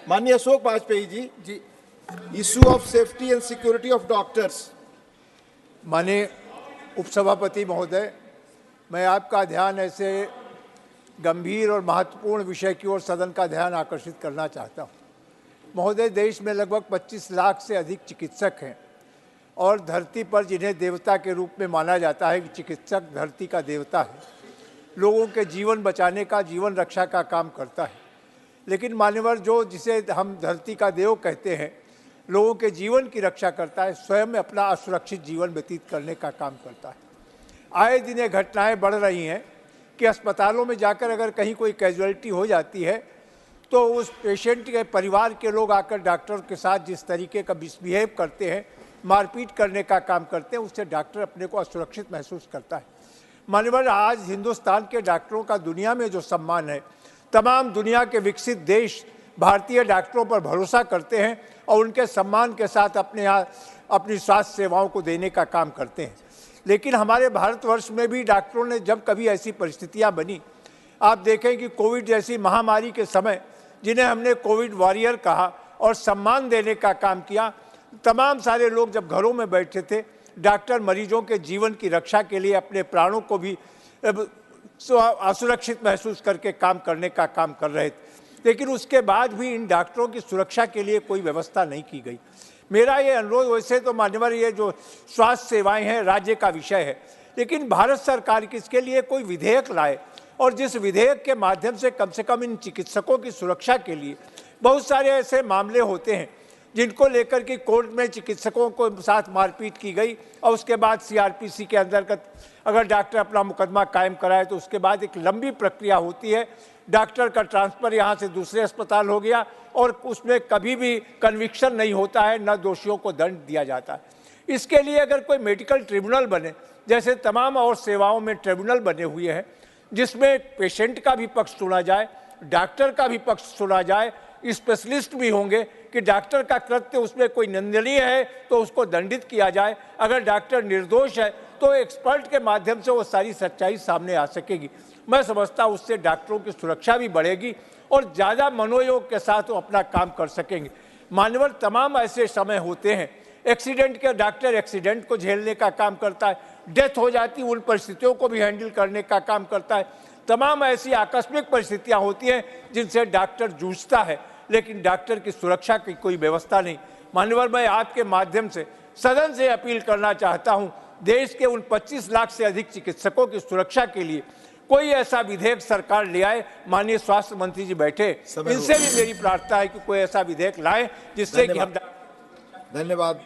माननीय Ashok Vajpayee ji, issue of safety and security of doctors. माननीय उपसभापति महोदय, मैं आपका ध्यान ऐसे गंभीर और महत्वपूर्ण विषय की ओर सदन का ध्यान आकर्षित करना चाहता हूँ। महोदय, देश में लगभग 25 लाख से अधिक चिकित्सक हैं और धरती पर जिन्हें देवता के रूप में माना जाता है कि चिकित्सक धरती का देवता है, लोगों के जीवन बचाने का, जीवन रक्षा का काम करता है। लेकिन मान्यवर जो जिसे हम धरती का देव कहते हैं, लोगों के जीवन की रक्षा करता है, स्वयं अपना असुरक्षित जीवन व्यतीत करने का काम करता है। आए दिन ये घटनाएं बढ़ रही हैं कि अस्पतालों में जाकर अगर कहीं कोई कैजुअलिटी हो जाती है तो उस पेशेंट के परिवार के लोग आकर डॉक्टर के साथ जिस तरीके का मिसबिहेव करते हैं, मारपीट करने का काम करते हैं, उससे डॉक्टर अपने को असुरक्षित महसूस करता है। मान्यवर, आज हिंदुस्तान के डॉक्टरों का दुनिया में जो सम्मान है, तमाम दुनिया के विकसित देश भारतीय डॉक्टरों पर भरोसा करते हैं और उनके सम्मान के साथ अपनी स्वास्थ्य सेवाओं को देने का काम करते हैं। लेकिन हमारे भारतवर्ष में भी डॉक्टरों ने जब कभी ऐसी परिस्थितियां बनी, आप देखें कि कोविड जैसी महामारी के समय जिन्हें हमने कोविड वॉरियर कहा और सम्मान देने का काम किया, तमाम सारे लोग जब घरों में बैठे थे, डॉक्टर मरीजों के जीवन की रक्षा के लिए अपने प्राणों को भी असुरक्षित महसूस करके काम करने का काम कर रहे थे। लेकिन उसके बाद भी इन डॉक्टरों की सुरक्षा के लिए कोई व्यवस्था नहीं की गई। मेरा ये अनुरोध, वैसे तो मान्यवर ये जो स्वास्थ्य सेवाएं हैं राज्य का विषय है, लेकिन भारत सरकार की इसके लिए कोई विधेयक लाए और जिस विधेयक के माध्यम से कम इन चिकित्सकों की सुरक्षा के लिए बहुत सारे ऐसे मामले होते हैं जिनको लेकर के कोर्ट में चिकित्सकों को साथ मारपीट की गई और उसके बाद सीआरपीसी के अंतर्गत अगर डॉक्टर अपना मुकदमा कायम कराए तो उसके बाद एक लंबी प्रक्रिया होती है। डॉक्टर का ट्रांसफ़र यहाँ से दूसरे अस्पताल हो गया और उसमें कभी भी कन्विक्शन नहीं होता है, न दोषियों को दंड दिया जाता है। इसके लिए अगर कोई मेडिकल ट्रिब्यूनल बने, जैसे तमाम और सेवाओं में ट्रिब्यूनल बने हुए हैं, जिसमें पेशेंट का भी पक्ष सुना जाए, डॉक्टर का भी पक्ष सुना जाए, स्पेशलिस्ट भी होंगे कि डॉक्टर का कृत्य उसमें कोई निंदनीय है तो उसको दंडित किया जाए, अगर डॉक्टर निर्दोष है तो एक्सपर्ट के माध्यम से वो सारी सच्चाई सामने आ सकेगी। मैं समझता हूँ उससे डॉक्टरों की सुरक्षा भी बढ़ेगी और ज़्यादा मनोयोग के साथ वो अपना काम कर सकेंगे। मान्यवर, तमाम ऐसे समय होते हैं एक्सीडेंट के, डॉक्टर एक्सीडेंट को झेलने का काम करता है, डेथ हो जाती है उन परिस्थितियों को भी हैंडल करने का काम करता है। तमाम ऐसी आकस्मिक परिस्थितियां होती हैं जिनसे डॉक्टर जूझता है, लेकिन डॉक्टर की सुरक्षा की कोई व्यवस्था नहीं। मान्यवर, मैं आपके माध्यम से सदन से अपील करना चाहता हूं, देश के उन 25 लाख से अधिक चिकित्सकों की सुरक्षा के लिए कोई ऐसा विधेयक सरकार ले आए। माननीय स्वास्थ्य मंत्री जी बैठे, इनसे भी मेरी प्रार्थना है कि कोई ऐसा विधेयक लाए जिससे कि हम। धन्यवाद।